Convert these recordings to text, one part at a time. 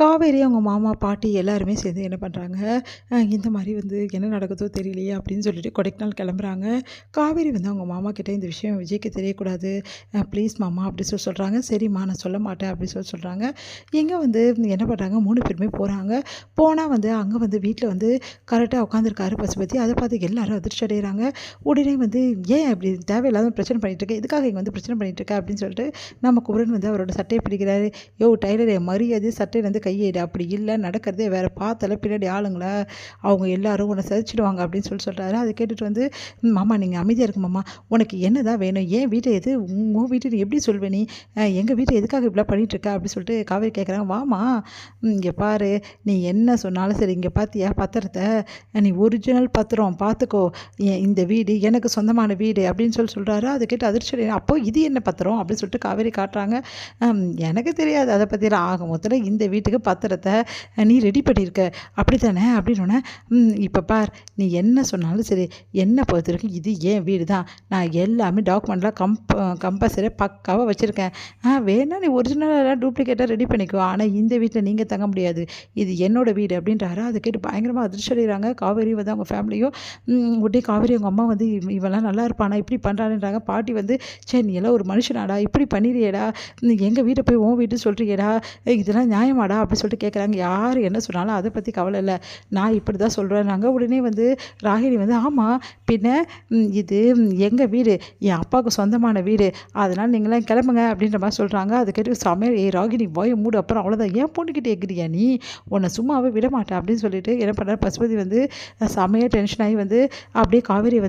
காவேரி அவங்க மாமா, பாட்டி எல்லாருமே சேர்ந்து என்ன பண்ணுறாங்க, இந்த மாரி என்ன நடக்குதோ தெரியலையே அப்படின்னு சொல்லிட்டு கொடைக்கானல் கிளம்புறாங்க. காவேரி அவங்க மாமா கிட்ட இந்த விஷயம் விஜய்க்கு தெரியக்கூடாது. ப்ளீஸ் மாமா அப்படி சொல்றாங்க. சரிம்மா நான் சொல்ல மாட்டேன் அப்படி சொல்றாங்க. இங்க என்ன பண்ணுறாங்க 3 பேருமே போறாங்க. போனா அங்க வீட்ல கரெக்ட்டா உட்காந்துருக்காரு பசுபதி. அத பார்த்து எல்லாரும் அதிர்ச்சி அடையிறாங்க. உடனே ஏன் இப்படி தேவையில்லாத பிரச்சனை பண்ணிட்டு இருக்க? எதுக்காக இங்க பிரச்சனை பண்ணிட்டு இருக்க? அப்படின்னு சொல்லிட்டு நம்ம குமரன் அவரோட சட்டைய பிடிக்கிறாரு. யோவ் டைலர் என் மரியாதை சட்டையிலேருந்து கையேடு அப்படி இல்லை நடக்கிறதே வேறு பார்த்தால பின்னாடி ஆளுங்களா அவங்க எல்லாரும் உன்னை சிதைச்சிடுவாங்க அப்படின்னு சொல்கிறாரு. அதை கேட்டுட்டு மாமா நீங்கள் அமைதியாக இருக்கு மாமா, உனக்கு என்ன தான் வேணும், ஏன் வீட்டை எது உங்கள் வீட்டை நீ எப்படி சொல்வே, நீ எங்கள் வீட்டை எதுக்காக இப்படிலாம் பண்ணிகிட்ருக்க அப்படின்னு சொல்லிட்டு காவேரி கேட்குறாங்க. வாமா இங்கே பாரு, நீ என்ன சொன்னாலும் சரி, இங்கே பார்த்தியா பத்திரத்தை, நீ ஒரிஜினல் பத்திரம் பார்த்துக்கோ, இந்த வீடு எனக்கு சொந்தமான வீடு அப்படின்னு சொல்கிறாரு. அதை கேட்டு அதிர்ச்சி அப்போ இது என்ன பத்திரம் அப்படின்னு சொல்லிட்டு காவேரி காட்டுறாங்க. எனக்கு தெரியாது அதை பற்றிலாம், ஆக மொத்தத்தில் இந்த வீட்டுக்கு பத்திரத்தை நீ ரெடி பண்ணியிருக்க அப்படி தானே அப்படின்னோடனே, இப்போ பார் நீ என்ன சொன்னாலும் சரி, என்னை பொறுத்த வரைக்கும் இது என் வீடு தான், நான் எல்லாமே டாக்குமெண்ட்லாம் கம்பல்சரியாக பக்காவாக வச்சுருக்கேன், வேணா நீ ஒரிஜினலாக டூப்ளிகேட்டாக ரெடி பண்ணிக்கோ, ஆனால் இந்த வீட்டில் நீங்கள் தங்க முடியாது, இது என்னோடய வீடு அப்படின்றாரு. அதை கேட்டு பயங்கரமாக அதிர்ச்சி அடைகிறாங்க காவேரி அவங்க ஃபேமிலியும். உடனே காவேரி அவங்க அம்மா இவெல்லாம் நல்லா இருப்பானா இப்படி பண்ணுறான்றாங்க. பாட்டி சரி நீ எல்லாம் ஒரு மனுஷனாடா இப்படி பண்ணிடுறியடா, எங்கள் வீட்டை போய் உன் வீட்டு சொல்கிறியடா, இதெல்லாம் நியாயமாடா அப்படி சொல்லிட்டு கேட்குறாங்க. யார் என்ன சொன்னாலும் அதை பற்றி கவலை இல்லை, நான் இப்படி தான் சொல்கிறேன்னாங்க. உடனே ராகினி ஆமாம் பின்ன இது எங்கள் வீடு, என் அப்பாவுக்கு சொந்தமான வீடு, அதனால் நீங்களாம் கிளம்புங்க அப்படின்ற மாதிரி சொல்கிறாங்க. அது கேட்டு சமையல் ராகினி வாயை மூடு, அப்புறம் அவ்வளோதான் ஏன் பொண்ணுக்கிட்டே இருக்கிறியா நீ, உன்னை சும்மாவே விட மாட்டேன் அப்படின்னு சொல்லிட்டு என்ன பண்ணுறாரு பசுபதி செமையாக டென்ஷன் ஆகி அப்படியே காவேரி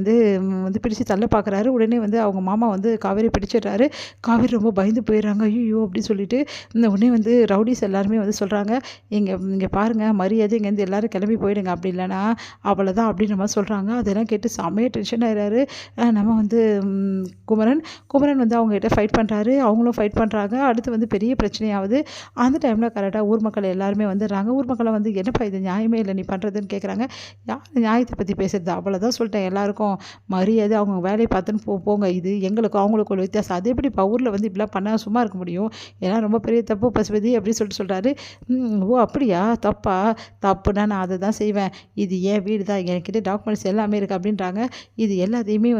பிடிச்சி தள்ள பார்க்குறாரு. உடனே அவங்க மாமா காவேரி பிடிச்சிடுறாரு. காவேரி ரொம்ப பயந்து போயிடுறாங்க. ஐயோ அப்படின்னு சொல்லிட்டு உடனே ரவுடிஸ் எல்லாருமே சொல்கிறாங்க, இங்கே பாருங்கள் மரியாதை இங்கேருந்து எல்லோரும் கிளம்பி போயிடுங்க, அப்படி இல்லைனா அவ்வளோதான் அப்படின்ற மாதிரி சொல்கிறாங்க. அதெல்லாம் கேட்டு செம்மையாக டென்ஷன் ஆகிறாரு. நம்ம குமரன் அவங்ககிட்ட ஃபைட் பண்ணுறாரு, அவங்களும் ஃபைட் பண்ணுறாங்க. அடுத்து பெரிய பிரச்சனையாகுது. அந்த டைமில் கரெக்டாக ஊர் மக்கள் எல்லாருமே வந்துடுறாங்க. ஊர் மக்களை என்னப்பா இது நியாயமே இல்லை நீ பண்ணுறதுன்னு கேட்குறாங்க. யார் நியாயத்தை பற்றி பேசுறது, அவ்வளோதான் சொல்லிட்டேன், எல்லாருக்கும் மரியாதை அவங்க வேலையை பார்த்துன்னு போங்க, இது எங்களுக்கும் அவங்களுக்கு ஒரு வித்தியாசம், அது எப்படி இப்போ ஊரில் இப்படிலாம் பண்ணால் சும்மா இருக்க முடியும், ஏன்னா ரொம்ப பெரிய தப்பு பசுபதி அப்படின்னு சொல்கிறாரு. ஓ அப்படியா, தப்புனா நான் அதை தான் செய்வேன், இது என் வீடு தான், என்கிட்ட டாக்குமெண்ட்ஸ் எல்லாமே இருக்குது அப்படின்றாங்க. இது எல்லாத்தையுமே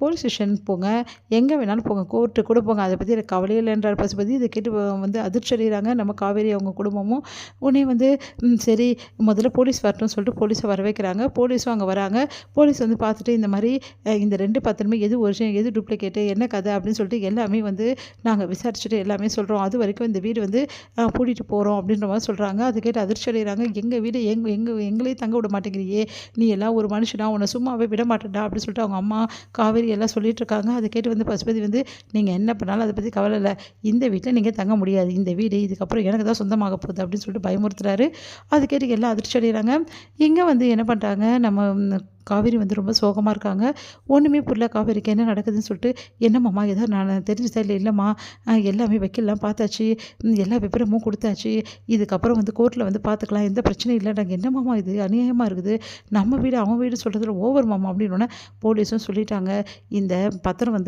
போலீஸ் ஸ்டேஷன் போங்க, எங்கே வேணாலும் போங்க, கோர்ட்டு கூட போங்க, அதை பற்றி எனக்கு கவலையே இல்லைன்றார் பசுபதி. இதை கேட்டு அதிர்ச்சி அடைகிறாங்க நம்ம காவேரி அவங்க குடும்பமும். உடனே சரி முதல்ல போலீஸ் வரட்டும்னு சொல்லிட்டு போலீஸை வர வைக்கிறாங்க. போலீஸும் அங்கே வராங்க. போலீஸ் பார்த்துட்டு இந்த மாதிரி இந்த 2 பத்திரமே எது ஒரிஜினல் எது டூப்ளிகேட்டு என்ன கதை அப்படின்னு சொல்லிட்டு எல்லாமே நாங்கள் விசாரிச்சுட்டு எல்லாமே சொல்கிறோம், அது வரைக்கும் இந்த வீடு பூட்டிட்டு போகிறோம் அப்படின்ற மாதிரி சொல்கிறாங்க. அது கேட்டு அதிர்ச்சி அடைகிறாங்க. எங்கள் வீடு எங்களையும் தங்க விட மாட்டேங்கிறியே, நீ எல்லாம் ஒரு மனுஷனா, உன்னை சும்மாவே விட மாட்டேன்டா அப்படின்னு சொல்லிட்டு அவங்க அம்மா காவேரி எல்லாம் சொல்லிட்டு இருக்காங்க. அதை கேட்டு பசுபதி நீங்கள் என்ன பண்ணாலும் அதை பற்றி கவலை இல்லை, இந்த வீட்டில் நீங்கள் தங்க முடியாது, இந்த வீடு இதுக்கப்புறம் எனக்கு தான் சொந்தமாக போகுது அப்படின்னு சொல்லிட்டு பயமுறுத்துறாரு. அது கேட்டு எல்லாம் அதிர்ச்சி அடைகிறாங்க. இங்கே என்ன பண்ணுறாங்க, நம்ம காவேரி ரொம்ப சோகமாக இருக்காங்க. ஒன்றுமே புரியல காவேரிக்கு என்ன நடக்குதுன்னு சொல்லிட்டு, என்னம்மாம்மா ஏதாவது நான் தெரிஞ்சுதா இல்லை, இல்லைம்மா எல்லாமே வக்கீல்லாம் பார்த்தாச்சு, எல்லா விவரமும் கொடுத்தாச்சு, இதுக்கப்புறம் கோர்ட்டில் பார்த்துக்கலாம், எந்த பிரச்சனையும் இல்லை, நாங்கள் என்னம்மாம்மா இது அநியாயமாக இருக்குது, நம்ம வீடு அவன் வீடு சொல்கிறதுல ஓவர் மாமா அப்படின்னோடனே போலீஸும் சொல்லிட்டாங்க, இந்த பத்திரம்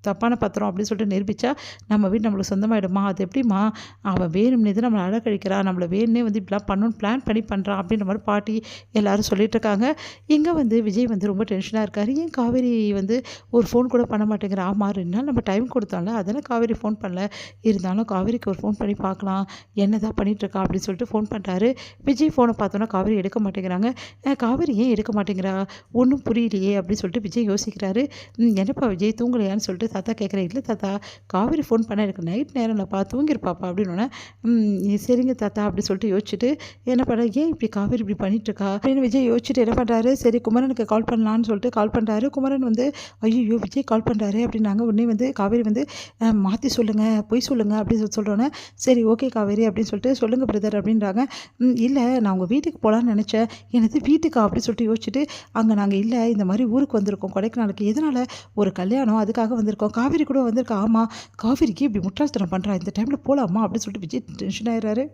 தப்பான பத்திரம் அப்படின்னு சொல்லிட்டு நிரூபித்தா நம்ம வீடு நம்மளுக்கு சொந்தமாகிடுமா, அது எப்படிம்மா, அவன் வேணும்னே தான் நம்மளை அடக்கழிக்கிறான், நம்மளை வேணும்னே இப்படிலாம் பண்ணணும்னு பிளான் பண்ணி பண்ணுறான் அப்படின்ற மாதிரி பாட்டி எல்லோரும் சொல்லிட்டு இருக்காங்க. இங்கே விஜய் ரொம்ப டென்ஷனாக இருக்கார். ஏன் காவேரி ஒரு ஃபோன் கூட பண்ண மாட்டேங்கிறா, ஆமாம் 2 நாள் நம்ம டைம் கொடுத்தோம்ல, அதெல்லாம் காவேரி ஃபோன் பண்ணல, இருந்தாலும் காவேரிக்கு ஒரு ஃபோன் பண்ணி பார்க்கலாம் என்ன தான் பண்ணிகிட்ருக்கா அப்படின்னு சொல்லிட்டு ஃபோன் பண்ணுறாரு. விஜய் ஃபோனை பார்த்தோன்னா காவேரி எடுக்க மாட்டேங்கிறாங்க. காவேரி ஏன் எடுக்க மாட்டேங்கிறா, ஒன்றும் புரியலையே அப்படின்னு சொல்லிட்டு விஜய் யோசிக்கிறாரு. என்னப்பா விஜய் தூங்கலையான்னு சொல்லிட்டு தாத்தா கேட்குறேன். இல்லை தாத்தா காவேரி ஃபோன் பண்ண எனக்கு நைட் நேரம் இல்லைப்பா தூங்கிருப்பாப்பா அப்படின்னோடனே, சரிங்க தாத்தா அப்படி சொல்லிட்டு யோசிச்சுட்டு என்ன பண்ணுற, ஏன் இப்படி காவேரி இப்படி பண்ணிட்டுருக்கா அப்படின்னு விஜய் யோசிச்சுட்டு என்ன பண்ணுறாரு, சரி குமரனுக்கு கால் பண்ணலான்னு சொல்லிட்டு கால் பண்ணுறாரு. குமரன் ஐயோ விஜய் கால் பண்ணுறாரு அப்படின்னாங்க. உடனே காவேரி மாற்றி சொல்லுங்கள் பொய் சொல்லுங்கள் அப்படின்னு சொல்கிறோன்னே, சரி ஓகே காவேரி அப்படின்னு சொல்லிட்டு சொல்லுங்கள் பிரதர் அப்படின்றாங்க. இல்லை நான் உங்கள் வீட்டுக்கு போகலான்னு நினச்சேன், எனது வீட்டுக்கா அப்படின்னு சொல்லிட்டு யோசிச்சுட்டு, அங்கே நாங்கள் இல்லை இந்த மாதிரி ஊருக்கு வந்திருக்கோம் கொடைக்கானலுக்கு, எதனால் ஒரு கல்யாணம் அதுக்காக வந்திருக்கோம், காவேரி கூட வந்திருக்கா, ஆமாம் காவேரிக்கு இப்படி முட்டாள்தனம் பண்ணுறா, இந்த டைமில் போகலாமா அப்படின்னு சொல்லிட்டு விஜய் டென்ஷன் ஆயிடுறாரு.